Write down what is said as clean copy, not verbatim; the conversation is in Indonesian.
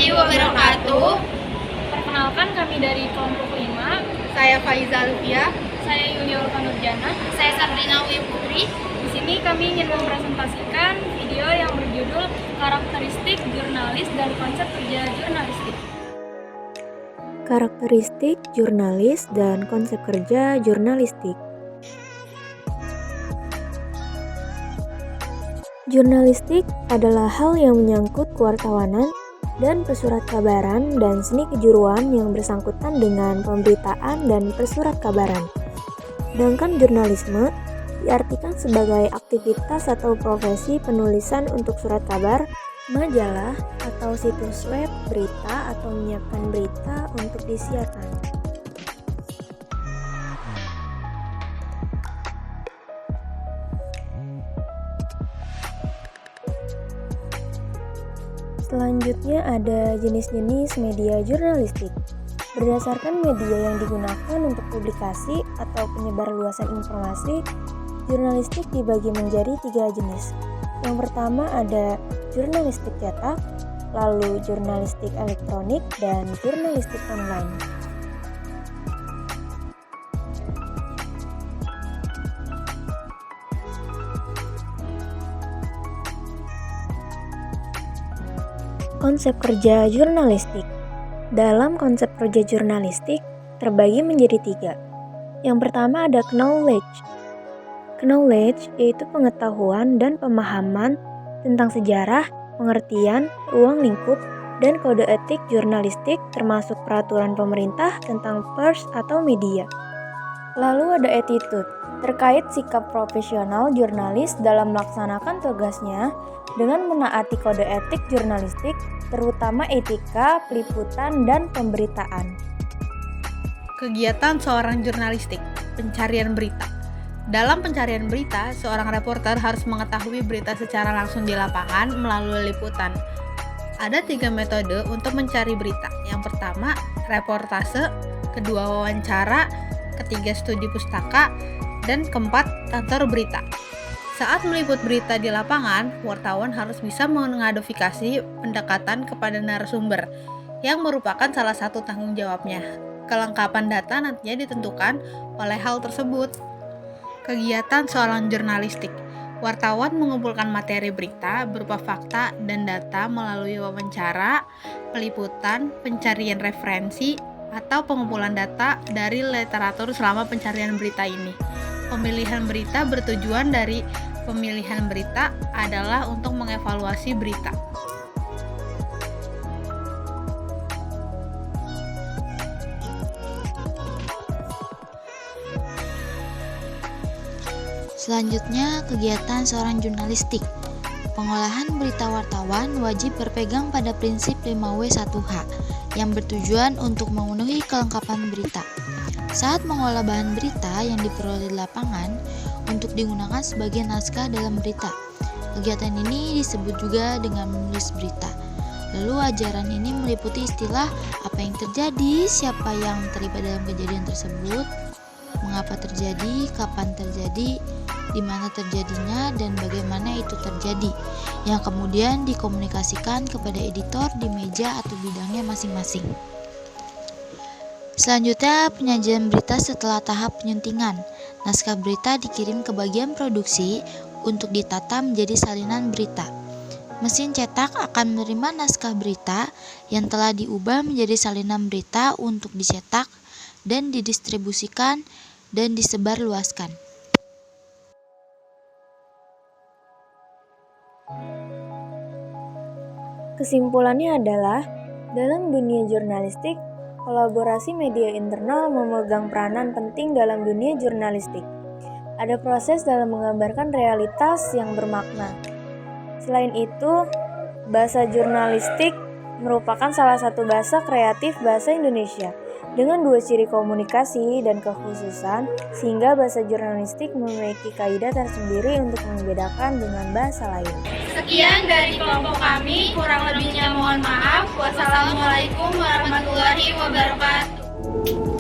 warahmatullahi wabarakatuh. Perkenalkan, kami dari kelompok 5. Saya Faiza Lufia. Saya Yulia Nurjana. Saya Sabrina Uwi Putri. Di sini kami ingin mempresentasikan video yang berjudul Karakteristik Jurnalis dan Konsep Kerja Jurnalistik. Karakteristik jurnalis dan konsep kerja jurnalistik. Jurnalistik adalah hal yang menyangkut kewartawanan dan pesurat kabaran dan seni kejuruan yang bersangkutan dengan pemberitaan dan pesurat kabaran. Sedangkan jurnalisme diartikan sebagai aktivitas atau profesi penulisan untuk surat kabar, majalah, atau situs web berita atau menyiapkan berita untuk disiarkan. Selanjutnya ada jenis-jenis media jurnalistik. Berdasarkan media yang digunakan untuk publikasi atau penyebarluasan informasi, jurnalistik dibagi menjadi 3 jenis. Yang pertama ada jurnalistik cetak, lalu jurnalistik elektronik, dan jurnalistik online. Konsep kerja jurnalistik. Dalam konsep kerja jurnalistik terbagi menjadi 3. Yang pertama ada knowledge. Knowledge yaitu pengetahuan dan pemahaman tentang sejarah, pengertian, ruang lingkup, dan kode etik jurnalistik termasuk peraturan pemerintah tentang pers atau media. Lalu ada attitude, terkait sikap profesional jurnalis dalam melaksanakan tugasnya dengan menaati kode etik jurnalistik, terutama etika, peliputan, dan pemberitaan. Kegiatan seorang jurnalistik, pencarian berita. Dalam pencarian berita, seorang reporter harus mengetahui berita secara langsung di lapangan melalui liputan. Ada 3 metode untuk mencari berita. Yang pertama, reportase, kedua wawancara, ketiga studi pustaka, dan keempat kantor berita. Saat meliput berita di lapangan, wartawan harus bisa mengmodifikasi pendekatan kepada narasumber, yang merupakan salah satu tanggung jawabnya. Kelengkapan data nantinya ditentukan oleh hal tersebut. Kegiatan seorang jurnalistik. Wartawan mengumpulkan materi berita berupa fakta dan data melalui wawancara, peliputan, pencarian referensi, atau pengumpulan data dari literatur selama pencarian berita ini. Pemilihan berita bertujuan dari pemilihan berita adalah untuk mengevaluasi berita. Selanjutnya, kegiatan seorang jurnalistik. Pengolahan berita wartawan wajib berpegang pada prinsip 5W1H yang bertujuan untuk memenuhi kelengkapan berita. Saat mengolah bahan berita yang diperoleh di lapangan untuk digunakan sebagai naskah dalam berita. Kegiatan ini disebut juga dengan menulis berita. Lalu ajaran ini meliputi istilah apa yang terjadi, siapa yang terlibat dalam kejadian tersebut, mengapa terjadi, kapan terjadi, di mana terjadinya, dan bagaimana itu terjadi, yang kemudian dikomunikasikan kepada editor di meja atau bidangnya masing-masing. Selanjutnya, penyajian berita setelah tahap penyuntingan. Naskah berita dikirim ke bagian produksi untuk ditata menjadi salinan berita. Mesin cetak akan menerima naskah berita yang telah diubah menjadi salinan berita untuk dicetak dan didistribusikan dan disebarluaskan. Kesimpulannya adalah, dalam dunia jurnalistik, kolaborasi media internal memegang peranan penting dalam dunia jurnalistik. Ada proses dalam menggambarkan realitas yang bermakna. Selain itu, bahasa jurnalistik merupakan salah satu bahasa kreatif bahasa Indonesia dengan 2 ciri komunikasi dan kekhususan, sehingga bahasa jurnalistik memiliki kaidah tersendiri untuk membedakan dengan bahasa lain. Sekian dari kelompok kami, kurang lebihnya mohon maaf. Wassalamualaikum warahmatullahi wabarakatuh.